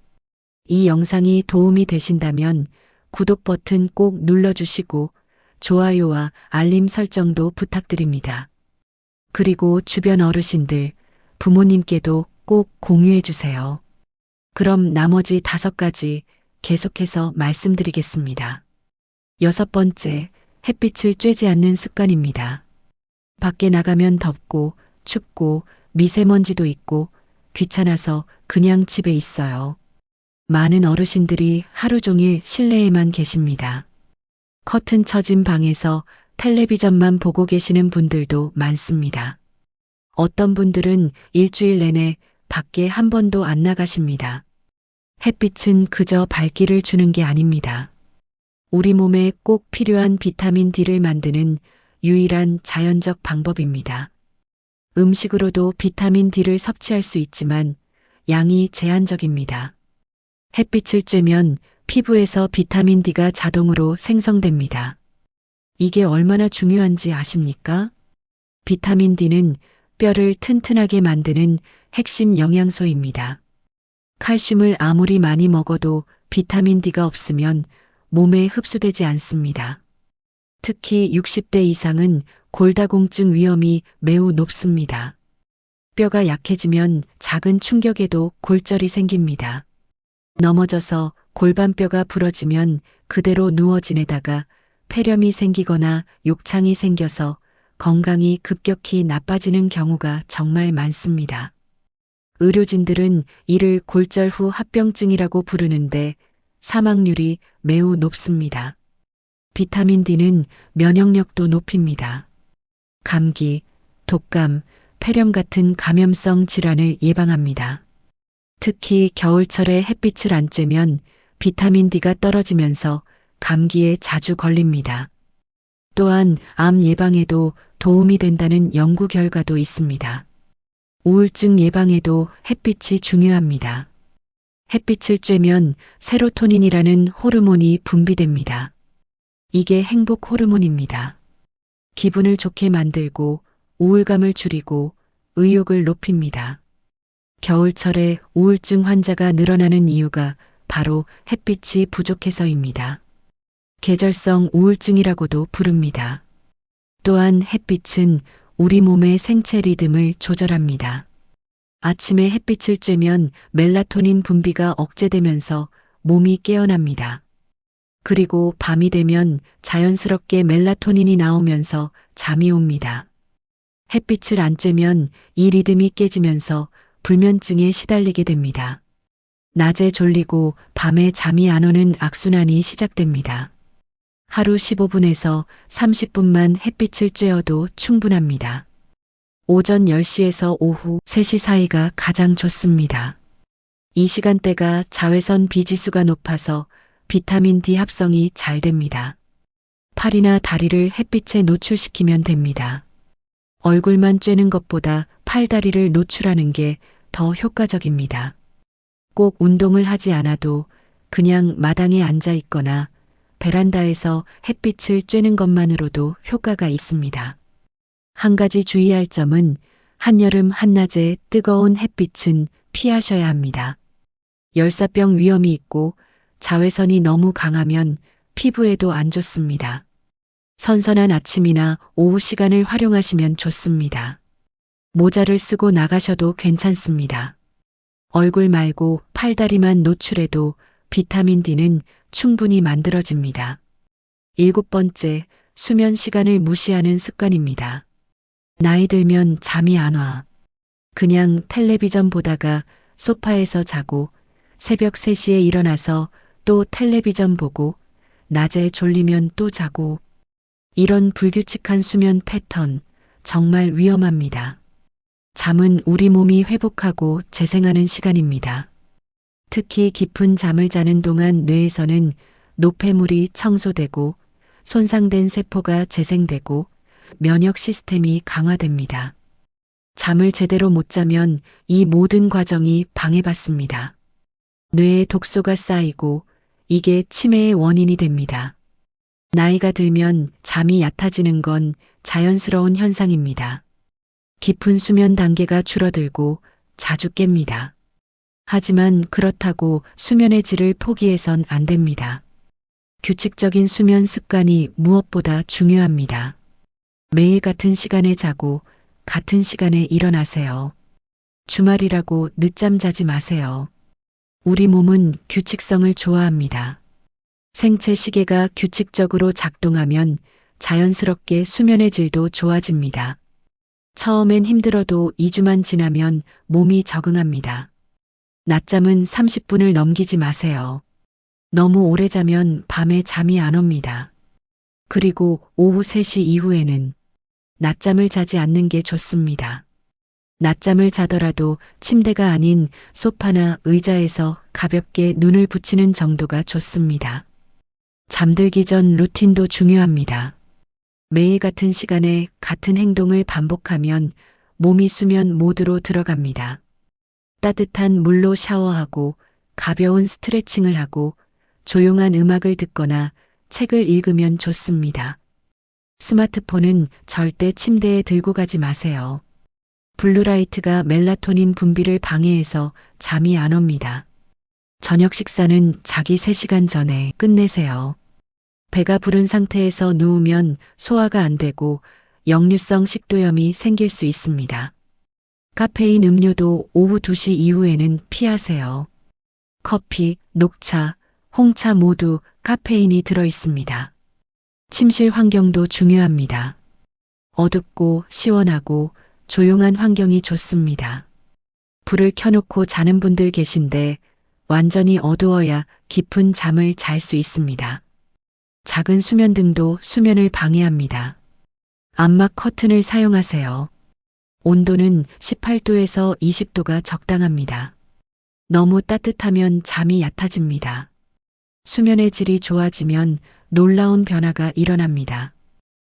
이 영상이 도움이 되신다면 구독 버튼 꼭 눌러주시고 좋아요와 알림 설정도 부탁드립니다. 그리고 주변 어르신들, 부모님께도 꼭 공유해 주세요. 그럼 나머지 5가지 계속해서 말씀드리겠습니다. 6번째, 햇빛을 쬐지 않는 습관입니다. 밖에 나가면 덥고 춥고 미세먼지도 있고 귀찮아서 그냥 집에 있어요. 많은 어르신들이 하루 종일 실내에만 계십니다. 커튼 쳐진 방에서 텔레비전만 보고 계시는 분들도 많습니다. 어떤 분들은 일주일 내내 밖에 한 번도 안 나가십니다. 햇빛은 그저 밝기를 주는 게 아닙니다. 우리 몸에 꼭 필요한 비타민 D를 만드는 유일한 자연적 방법입니다. 음식으로도 비타민 D를 섭취할 수 있지만 양이 제한적입니다. 햇빛을 쬐면 피부에서 비타민 D가 자동으로 생성됩니다. 이게 얼마나 중요한지 아십니까? 비타민 D는 뼈를 튼튼하게 만드는 핵심 영양소입니다. 칼슘을 아무리 많이 먹어도 비타민 D가 없으면 몸에 흡수되지 않습니다. 특히 60대 이상은 골다공증 위험이 매우 높습니다. 뼈가 약해지면 작은 충격에도 골절이 생깁니다. 넘어져서 골반뼈가 부러지면 그대로 누워 지내다가 폐렴이 생기거나 욕창이 생겨서 건강이 급격히 나빠지는 경우가 정말 많습니다. 의료진들은 이를 골절 후 합병증이라고 부르는데 사망률이 매우 높습니다. 비타민 D는 면역력도 높입니다. 감기, 독감, 폐렴 같은 감염성 질환을 예방합니다. 특히 겨울철에 햇빛을 안 쬐면 비타민 D가 떨어지면서 감기에 자주 걸립니다. 또한 암 예방에도 도움이 된다는 연구 결과도 있습니다. 우울증 예방에도 햇빛이 중요합니다. 햇빛을 쬐면 세로토닌이라는 호르몬이 분비됩니다. 이게 행복 호르몬입니다. 기분을 좋게 만들고 우울감을 줄이고 의욕을 높입니다. 겨울철에 우울증 환자가 늘어나는 이유가 바로 햇빛이 부족해서입니다. 계절성 우울증이라고도 부릅니다. 또한 햇빛은 우리 몸의 생체 리듬을 조절합니다. 아침에 햇빛을 쬐면 멜라토닌 분비가 억제되면서 몸이 깨어납니다. 그리고 밤이 되면 자연스럽게 멜라토닌이 나오면서 잠이 옵니다. 햇빛을 안 쬐면 이 리듬이 깨지면서 불면증에 시달리게 됩니다. 낮에 졸리고 밤에 잠이 안 오는 악순환이 시작됩니다. 하루 15분에서 30분만 햇빛을 쬐어도 충분합니다. 오전 10시에서 오후 3시 사이가 가장 좋습니다. 이 시간대가 자외선 비지수가 높아서 비타민 D 합성이 잘 됩니다. 팔이나 다리를 햇빛에 노출시키면 됩니다. 얼굴만 쬐는 것보다 팔, 다리를 노출하는 게 더 효과적입니다. 꼭 운동을 하지 않아도 그냥 마당에 앉아 있거나 베란다에서 햇빛을 쬐는 것만으로도 효과가 있습니다. 한 가지 주의할 점은 한여름 한낮에 뜨거운 햇빛은 피하셔야 합니다. 열사병 위험이 있고 자외선이 너무 강하면 피부에도 안 좋습니다. 선선한 아침이나 오후 시간을 활용하시면 좋습니다. 모자를 쓰고 나가셔도 괜찮습니다. 얼굴 말고 팔다리만 노출해도 비타민 D는 충분히 만들어집니다. 7번째, 수면 시간을 무시하는 습관입니다. 나이 들면 잠이 안 와. 그냥 텔레비전 보다가 소파에서 자고 새벽 3시에 일어나서 또 텔레비전 보고 낮에 졸리면 또 자고 이런 불규칙한 수면 패턴 정말 위험합니다. 잠은 우리 몸이 회복하고 재생하는 시간입니다. 특히 깊은 잠을 자는 동안 뇌에서는 노폐물이 청소되고 손상된 세포가 재생되고 면역 시스템이 강화됩니다. 잠을 제대로 못 자면 이 모든 과정이 방해받습니다. 뇌에 독소가 쌓이고 이게 치매의 원인이 됩니다. 나이가 들면 잠이 얕아지는 건 자연스러운 현상입니다. 깊은 수면 단계가 줄어들고 자주 깹니다. 하지만 그렇다고 수면의 질을 포기해선 안 됩니다. 규칙적인 수면 습관이 무엇보다 중요합니다. 매일 같은 시간에 자고 같은 시간에 일어나세요. 주말이라고 늦잠 자지 마세요. 우리 몸은 규칙성을 좋아합니다. 생체 시계가 규칙적으로 작동하면 자연스럽게 수면의 질도 좋아집니다. 처음엔 힘들어도 2주만 지나면 몸이 적응합니다. 낮잠은 30분을 넘기지 마세요. 너무 오래 자면 밤에 잠이 안 옵니다. 그리고 오후 3시 이후에는 낮잠을 자지 않는 게 좋습니다. 낮잠을 자더라도 침대가 아닌 소파나 의자에서 가볍게 눈을 붙이는 정도가 좋습니다. 잠들기 전 루틴도 중요합니다. 매일 같은 시간에 같은 행동을 반복하면 몸이 수면 모드로 들어갑니다. 따뜻한 물로 샤워하고 가벼운 스트레칭을 하고 조용한 음악을 듣거나 책을 읽으면 좋습니다. 스마트폰은 절대 침대에 들고 가지 마세요. 블루라이트가 멜라토닌 분비를 방해해서 잠이 안 옵니다. 저녁 식사는 자기 3시간 전에 끝내세요. 배가 부른 상태에서 누우면 소화가 안 되고 역류성 식도염이 생길 수 있습니다. 카페인 음료도 오후 2시 이후에는 피하세요. 커피, 녹차, 홍차 모두 카페인이 들어 있습니다. 침실 환경도 중요합니다. 어둡고 시원하고 조용한 환경이 좋습니다. 불을 켜놓고 자는 분들 계신데 완전히 어두워야 깊은 잠을 잘 수 있습니다. 작은 수면등도 수면을 방해합니다. 암막 커튼을 사용하세요. 온도는 18도에서 20도가 적당합니다. 너무 따뜻하면 잠이 얕아집니다. 수면의 질이 좋아지면 놀라운 변화가 일어납니다.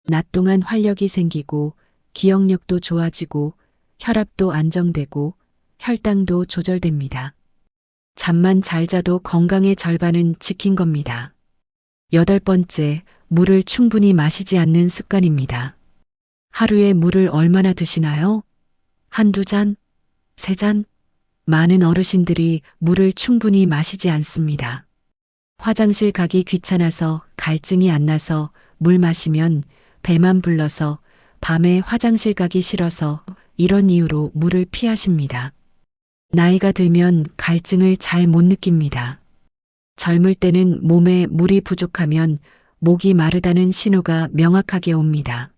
낮 동안 활력이 생기고 기억력도 좋아지고 혈압도 안정되고 혈당도 조절됩니다. 잠만 잘 자도 건강의 절반은 지킨 겁니다. 8번째, 물을 충분히 마시지 않는 습관입니다. 하루에 물을 얼마나 드시나요? 한두 잔? 3잔? 많은 어르신들이 물을 충분히 마시지 않습니다. 화장실 가기 귀찮아서 갈증이 안 나서 물 마시면 배만 불러서 밤에 화장실 가기 싫어서 이런 이유로 물을 피하십니다. 나이가 들면 갈증을 잘 못 느낍니다. 젊을 때는 몸에 물이 부족하면 목이 마르다는 신호가 명확하게 옵니다.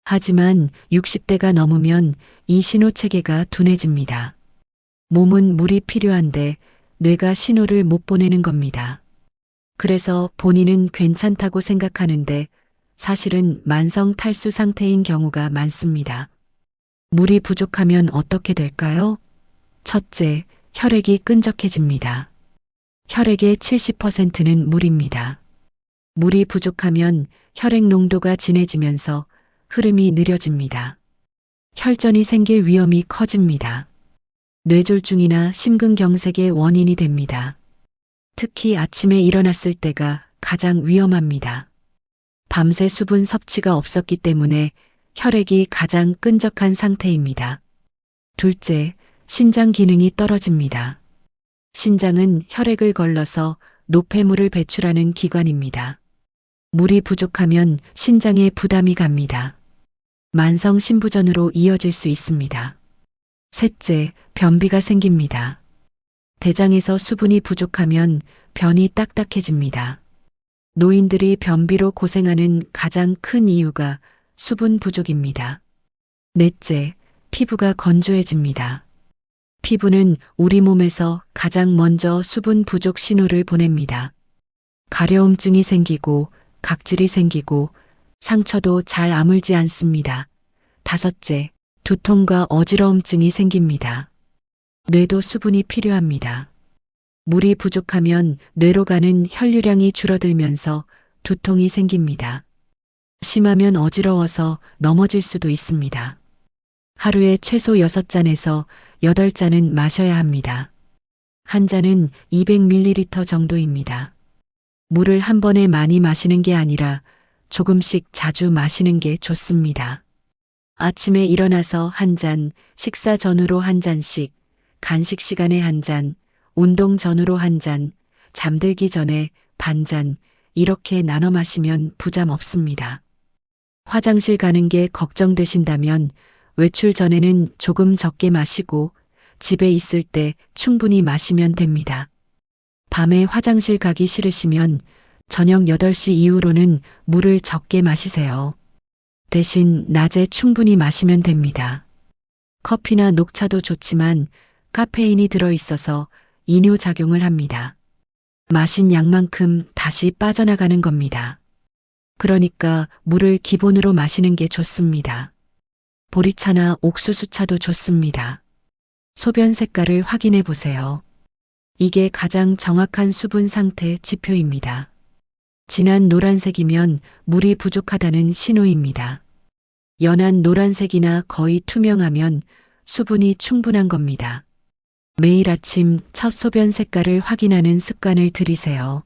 하지만 60대가 넘으면 이 신호 체계가 둔해집니다. 몸은 물이 필요한데 뇌가 신호를 못 보내는 겁니다. 그래서 본인은 괜찮다고 생각하는데 사실은 만성 탈수 상태인 경우가 많습니다. 물이 부족하면 어떻게 될까요? 첫째, 혈액이 끈적해집니다. 혈액의 70%는 물입니다. 물이 부족하면 혈액 농도가 진해지면서 흐름이 느려집니다. 혈전이 생길 위험이 커집니다. 뇌졸중이나 심근경색의 원인이 됩니다. 특히 아침에 일어났을 때가 가장 위험합니다. 밤새 수분 섭취가 없었기 때문에 혈액이 가장 끈적한 상태입니다. 둘째, 신장 기능이 떨어집니다. 신장은 혈액을 걸러서 노폐물을 배출하는 기관입니다. 물이 부족하면 신장에 부담이 갑니다. 만성 신부전으로 이어질 수 있습니다. 셋째, 변비가 생깁니다. 대장에서 수분이 부족하면 변이 딱딱해집니다. 노인들이 변비로 고생하는 가장 큰 이유가 수분 부족입니다. 넷째, 피부가 건조해집니다. 피부는 우리 몸에서 가장 먼저 수분 부족 신호를 보냅니다. 가려움증이 생기고 각질이 생기고 상처도 잘 아물지 않습니다. 다섯째, 두통과 어지러움증이 생깁니다. 뇌도 수분이 필요합니다. 물이 부족하면 뇌로 가는 혈류량이 줄어들면서 두통이 생깁니다. 심하면 어지러워서 넘어질 수도 있습니다. 하루에 최소 6잔에서 8잔은 마셔야 합니다. 한 잔은 200ml 정도입니다. 물을 한 번에 많이 마시는 게 아니라 조금씩 자주 마시는 게 좋습니다. 아침에 일어나서 한 잔, 식사 전후로 한 잔씩, 간식 시간에 한 잔, 운동 전후로 한 잔, 잠들기 전에 반 잔, 이렇게 나눠 마시면 부담 없습니다. 화장실 가는 게 걱정되신다면 외출 전에는 조금 적게 마시고 집에 있을 때 충분히 마시면 됩니다. 밤에 화장실 가기 싫으시면 저녁 8시 이후로는 물을 적게 마시세요. 대신 낮에 충분히 마시면 됩니다. 커피나 녹차도 좋지만 카페인이 들어있어서 이뇨작용을 합니다. 마신 양만큼 다시 빠져나가는 겁니다. 그러니까 물을 기본으로 마시는 게 좋습니다. 보리차나 옥수수차도 좋습니다. 소변 색깔을 확인해 보세요. 이게 가장 정확한 수분 상태 지표입니다. 진한 노란색이면 물이 부족하다는 신호입니다. 연한 노란색이나 거의 투명하면 수분이 충분한 겁니다. 매일 아침 첫 소변 색깔을 확인하는 습관을 들이세요.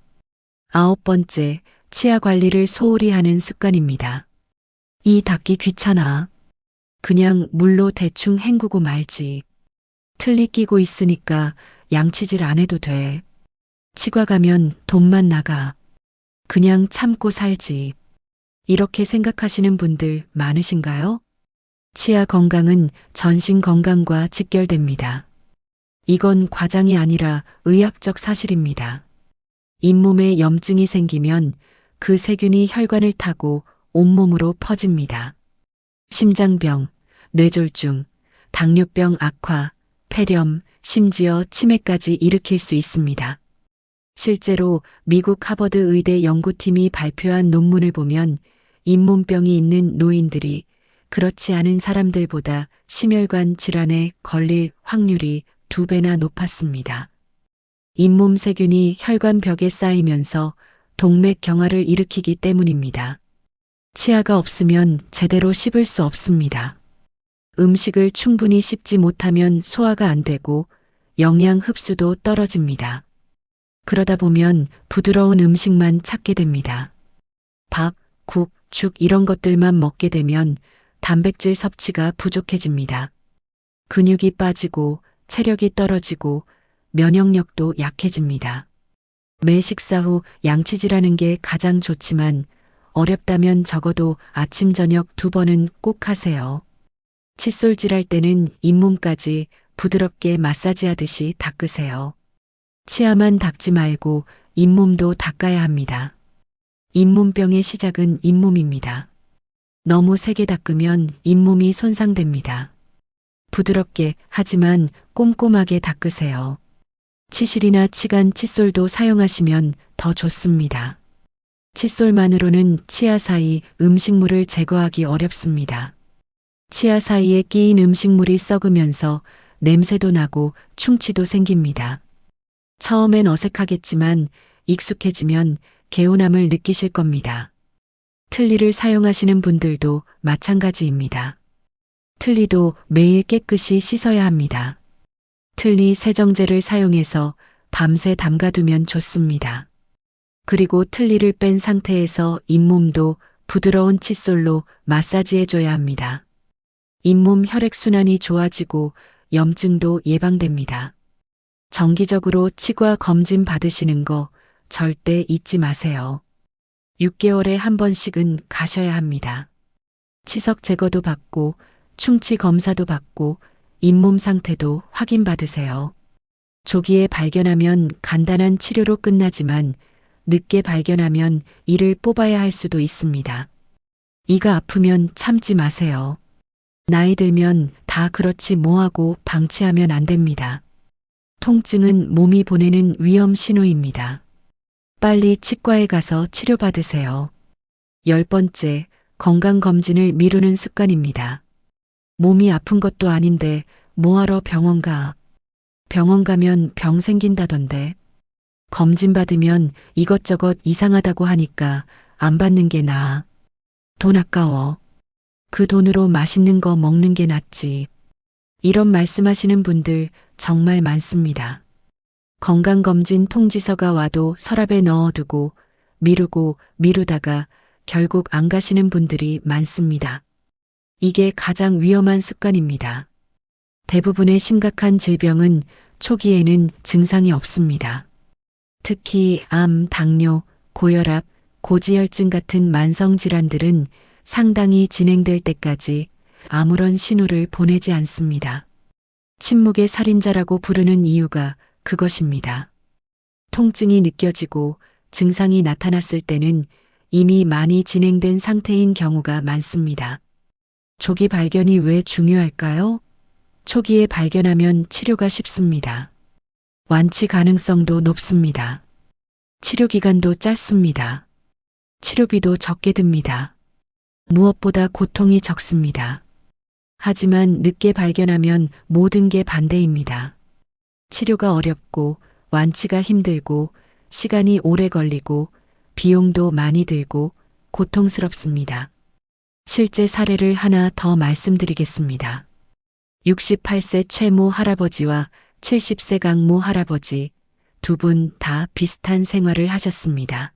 9번째, 치아 관리를 소홀히 하는 습관입니다. 이 닦기 귀찮아. 그냥 물로 대충 헹구고 말지. 틀니 끼고 있으니까 양치질 안 해도 돼. 치과 가면 돈만 나가. 그냥 참고 살지. 이렇게 생각하시는 분들 많으신가요? 치아 건강은 전신 건강과 직결됩니다. 이건 과장이 아니라 의학적 사실입니다. 잇몸에 염증이 생기면 그 세균이 혈관을 타고 온몸으로 퍼집니다. 심장병, 뇌졸중, 당뇨병 악화, 폐렴, 심지어 치매까지 일으킬 수 있습니다. 실제로 미국 하버드 의대 연구팀이 발표한 논문을 보면 잇몸병이 있는 노인들이 그렇지 않은 사람들보다 심혈관 질환에 걸릴 확률이 2배나 높았습니다. 잇몸 세균이 혈관벽에 쌓이면서 동맥경화를 일으키기 때문입니다. 치아가 없으면 제대로 씹을 수 없습니다. 음식을 충분히 씹지 못하면 소화가 안 되고 영양 흡수도 떨어집니다. 그러다 보면 부드러운 음식만 찾게 됩니다. 밥, 국, 죽 이런 것들만 먹게 되면 단백질 섭취가 부족해집니다. 근육이 빠지고 체력이 떨어지고 면역력도 약해집니다. 매 식사 후 양치질하는 게 가장 좋지만 어렵다면 적어도 아침 저녁 2번은 꼭 하세요. 칫솔질할 때는 잇몸까지 부드럽게 마사지하듯이 닦으세요. 치아만 닦지 말고 잇몸도 닦아야 합니다. 잇몸병의 시작은 잇몸입니다. 너무 세게 닦으면 잇몸이 손상됩니다. 부드럽게 하지만 꼼꼼하게 닦으세요. 치실이나 치간 칫솔도 사용하시면 더 좋습니다. 칫솔만으로는 치아 사이 음식물을 제거하기 어렵습니다. 치아 사이에 끼인 음식물이 썩으면서 냄새도 나고 충치도 생깁니다. 처음엔 어색하겠지만 익숙해지면 개운함을 느끼실 겁니다. 틀니를 사용하시는 분들도 마찬가지입니다. 틀니도 매일 깨끗이 씻어야 합니다. 틀니 세정제를 사용해서 밤새 담가두면 좋습니다. 그리고 틀니를 뺀 상태에서 잇몸도 부드러운 칫솔로 마사지해줘야 합니다. 잇몸 혈액순환이 좋아지고 염증도 예방됩니다. 정기적으로 치과 검진 받으시는 거 절대 잊지 마세요. 6개월에 한 번씩은 가셔야 합니다. 치석 제거도 받고 충치 검사도 받고 잇몸 상태도 확인받으세요. 조기에 발견하면 간단한 치료로 끝나지만 늦게 발견하면 이를 뽑아야 할 수도 있습니다. 이가 아프면 참지 마세요. 나이 들면 다 그렇지 뭐하고 방치하면 안 됩니다. 통증은 몸이 보내는 위험 신호입니다. 빨리 치과에 가서 치료받으세요. 10번째, 건강검진을 미루는 습관입니다. 몸이 아픈 것도 아닌데 뭐하러 병원 가? 병원 가면 병 생긴다던데. 검진 받으면 이것저것 이상하다고 하니까 안 받는 게 나아. 돈 아까워. 그 돈으로 맛있는 거 먹는 게 낫지. 이런 말씀하시는 분들 정말 많습니다. 건강검진 통지서가 와도 서랍에 넣어두고 미루다가 결국 안 가시는 분들이 많습니다. 이게 가장 위험한 습관입니다. 대부분의 심각한 질병은 초기에는 증상이 없습니다. 특히 암, 당뇨, 고혈압, 고지혈증 같은 만성 질환들은 상당히 진행될 때까지 아무런 신호를 보내지 않습니다. 침묵의 살인자라고 부르는 이유가 그것입니다. 통증이 느껴지고 증상이 나타났을 때는 이미 많이 진행된 상태인 경우가 많습니다. 조기 발견이 왜 중요할까요? 초기에 발견하면 치료가 쉽습니다. 완치 가능성도 높습니다. 치료 기간도 짧습니다. 치료비도 적게 듭니다. 무엇보다 고통이 적습니다. 하지만 늦게 발견하면 모든 게 반대입니다. 치료가 어렵고 완치가 힘들고 시간이 오래 걸리고 비용도 많이 들고 고통스럽습니다. 실제 사례를 하나 더 말씀드리겠습니다. 68세 최모 할아버지와 70세 강모 할아버지 두 분 다 비슷한 생활을 하셨습니다.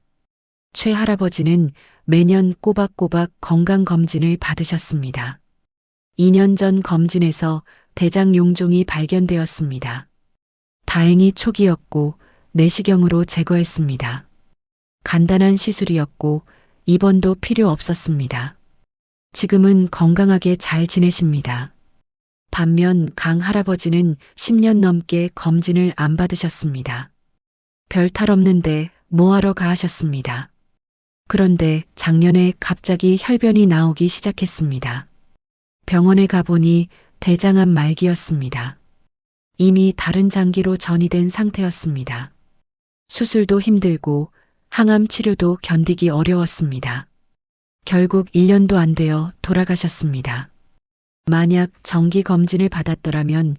최 할아버지는 매년 꼬박꼬박 건강검진을 받으셨습니다. 2년 전 검진에서 대장 용종이 발견되었습니다. 다행히 초기였고 내시경으로 제거했습니다. 간단한 시술이었고 입원도 필요 없었습니다. 지금은 건강하게 잘 지내십니다. 반면 강 할아버지는 10년 넘게 검진을 안 받으셨습니다. 별 탈 없는데 뭐하러 가 하셨습니다. 그런데 작년에 갑자기 혈변이 나오기 시작했습니다. 병원에 가보니 대장암 말기였습니다. 이미 다른 장기로 전이된 상태였습니다. 수술도 힘들고 항암 치료도 견디기 어려웠습니다. 결국 1년도 안 되어 돌아가셨습니다. 만약 정기 검진을 받았더라면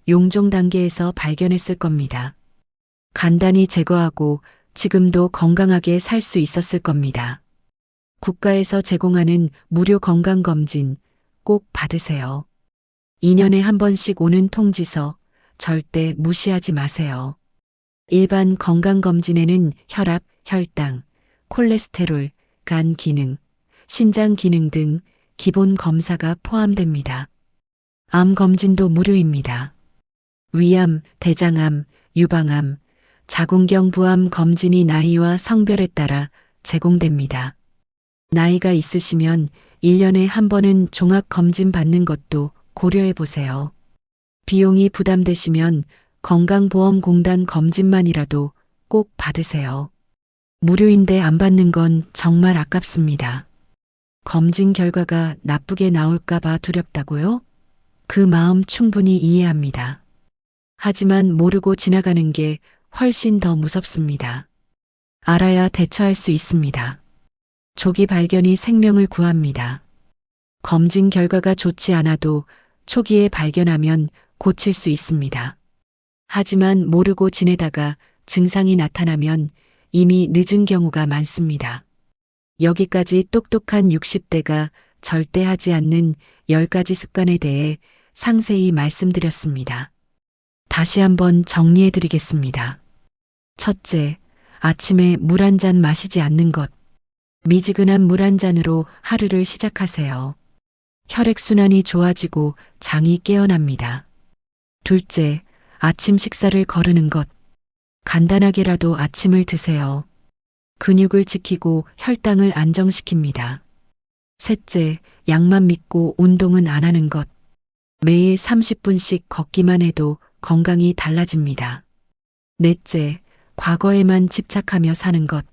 용종 단계에서 발견했을 겁니다. 간단히 제거하고 지금도 건강하게 살 수 있었을 겁니다. 국가에서 제공하는 무료 건강검진 꼭 받으세요. 2년에 한 번씩 오는 통지서 절대 무시하지 마세요. 일반 건강검진에는 혈압, 혈당, 콜레스테롤, 간 기능, 신장 기능 등 기본 검사가 포함됩니다. 암 검진도 무료입니다. 위암, 대장암, 유방암, 자궁경 부암 검진이 나이와 성별에 따라 제공됩니다. 나이가 있으시면 1년에 한 번은 종합검진 받는 것도 고려해 보세요. 비용이 부담되시면 건강보험공단 검진만이라도 꼭 받으세요. 무료인데 안 받는 건 정말 아깝습니다. 검진 결과가 나쁘게 나올까봐 두렵다고요? 그 마음 충분히 이해합니다. 하지만 모르고 지나가는 게 훨씬 더 무섭습니다. 알아야 대처할 수 있습니다. 조기 발견이 생명을 구합니다. 검진 결과가 좋지 않아도 초기에 발견하면 고칠 수 있습니다. 하지만 모르고 지내다가 증상이 나타나면 이미 늦은 경우가 많습니다. 여기까지 똑똑한 60대가 절대 하지 않는 10가지 습관에 대해 상세히 말씀드렸습니다. 다시 한번 정리해 드리겠습니다. 첫째, 아침에 물 한 잔 마시지 않는 것. 미지근한 물 한 잔으로 하루를 시작하세요. 혈액순환이 좋아지고 장이 깨어납니다. 둘째, 아침 식사를 거르는 것. 간단하게라도 아침을 드세요. 근육을 지키고 혈당을 안정시킵니다. 셋째, 약만 믿고 운동은 안 하는 것. 매일 30분씩 걷기만 해도 건강이 달라집니다. 넷째, 과거에만 집착하며 사는 것.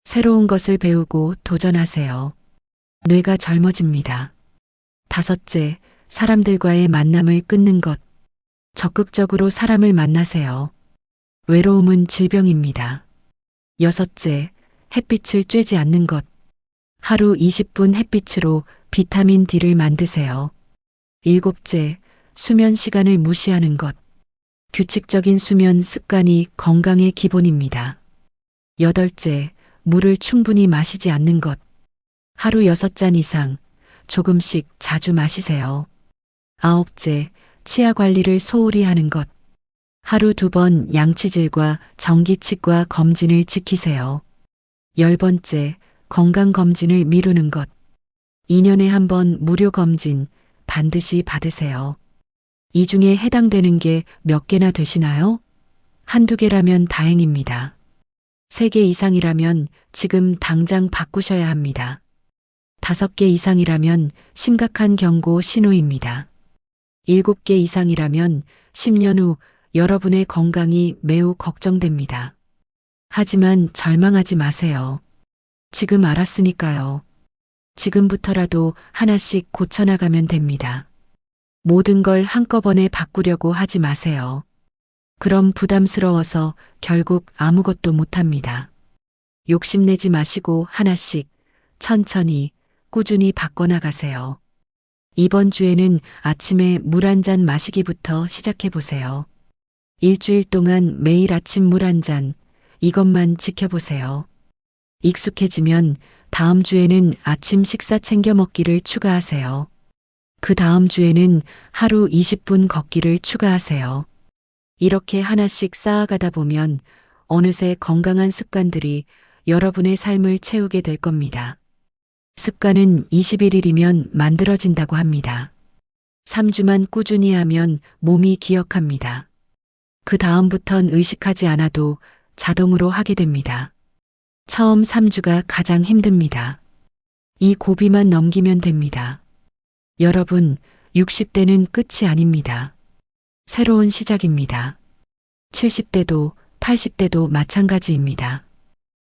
새로운 것을 배우고 도전하세요. 뇌가 젊어집니다. 다섯째, 사람들과의 만남을 끊는 것. 적극적으로 사람을 만나세요. 외로움은 질병입니다. 여섯째, 햇빛을 쬐지 않는 것. 하루 20분 햇빛으로 비타민 D를 만드세요. 일곱째, 수면 시간을 무시하는 것. 규칙적인 수면 습관이 건강의 기본입니다. 여덟째, 물을 충분히 마시지 않는 것. 하루 6잔 이상, 조금씩 자주 마시세요. 아홉째, 치아 관리를 소홀히 하는 것. 하루 2번 양치질과 전기치과 검진을 지키세요. 10번째, 건강검진을 미루는 것. 2년에 1번 무료 검진 반드시 받으세요. 이 중에 해당되는 게 몇 개나 되시나요? 한두 개라면 다행입니다. 3개 이상이라면 지금 당장 바꾸셔야 합니다. 5개 이상이라면 심각한 경고 신호입니다. 7개 이상이라면 10년 후 여러분의 건강이 매우 걱정됩니다. 하지만 절망하지 마세요. 지금 알았으니까요. 지금부터라도 하나씩 고쳐나가면 됩니다. 모든 걸 한꺼번에 바꾸려고 하지 마세요. 그럼 부담스러워서 결국 아무것도 못합니다. 욕심내지 마시고 하나씩 천천히 꾸준히 바꿔나가세요. 이번 주에는 아침에 물 1잔 마시기부터 시작해보세요. 일주일 동안 매일 아침 물 1잔, 이것만 지켜보세요. 익숙해지면 다음 주에는 아침 식사 챙겨 먹기를 추가하세요. 그 다음 주에는 하루 20분 걷기를 추가하세요. 이렇게 하나씩 쌓아가다 보면 어느새 건강한 습관들이 여러분의 삶을 채우게 될 겁니다. 습관은 21일이면 만들어진다고 합니다. 3주만 꾸준히 하면 몸이 기억합니다. 그 다음부턴 의식하지 않아도 자동으로 하게 됩니다. 처음 3주가 가장 힘듭니다. 이 고비만 넘기면 됩니다. 여러분, 60대는 끝이 아닙니다. 새로운 시작입니다. 70대도 80대도 마찬가지입니다.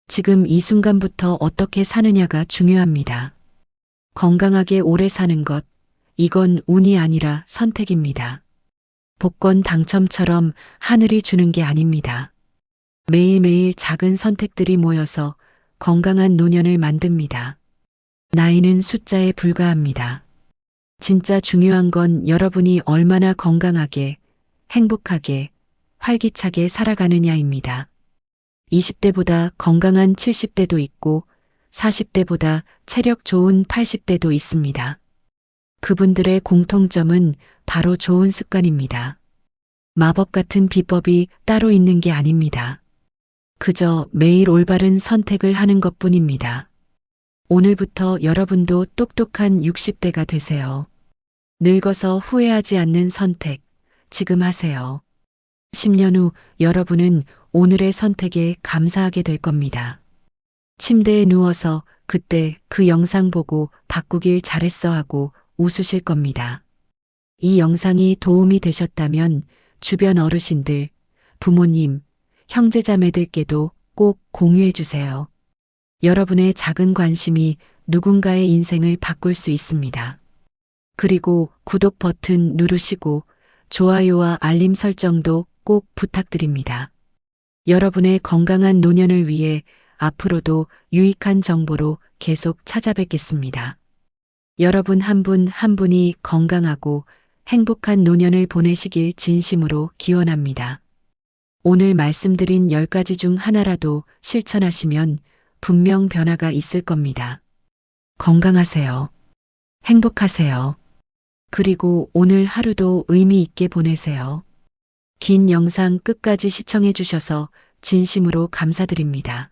지금 이 순간부터 어떻게 사느냐가 중요합니다. 건강하게 오래 사는 것, 이건 운이 아니라 선택입니다. 복권 당첨처럼 하늘이 주는 게 아닙니다. 매일매일 작은 선택들이 모여서 건강한 노년을 만듭니다. 나이는 숫자에 불과합니다. 진짜 중요한 건 여러분이 얼마나 건강하게, 행복하게, 활기차게 살아가느냐입니다. 20대보다 건강한 70대도 있고 40대보다 체력 좋은 80대도 있습니다. 그분들의 공통점은 바로 좋은 습관입니다. 마법 같은 비법이 따로 있는 게 아닙니다. 그저 매일 올바른 선택을 하는 것뿐입니다. 오늘부터 여러분도 똑똑한 60대가 되세요. 늙어서 후회하지 않는 선택, 지금 하세요. 10년 후 여러분은 오늘의 선택에 감사하게 될 겁니다. 침대에 누워서 그때 그 영상 보고 바꾸길 잘했어 하고 웃으실 겁니다. 이 영상이 도움이 되셨다면 주변 어르신들, 부모님, 형제자매들께도 꼭 공유해 주세요. 여러분의 작은 관심이 누군가의 인생을 바꿀 수 있습니다. 그리고 구독 버튼 누르시고 좋아요와 알림 설정도 꼭 부탁드립니다. 여러분의 건강한 노년을 위해 앞으로도 유익한 정보로 계속 찾아뵙겠습니다. 여러분 한 분 한 분이 건강하고 행복한 노년을 보내시길 진심으로 기원합니다. 오늘 말씀드린 10가지 중 하나라도 실천하시면 분명 변화가 있을 겁니다. 건강하세요. 행복하세요. 그리고 오늘 하루도 의미 있게 보내세요. 긴 영상 끝까지 시청해 주셔서 진심으로 감사드립니다.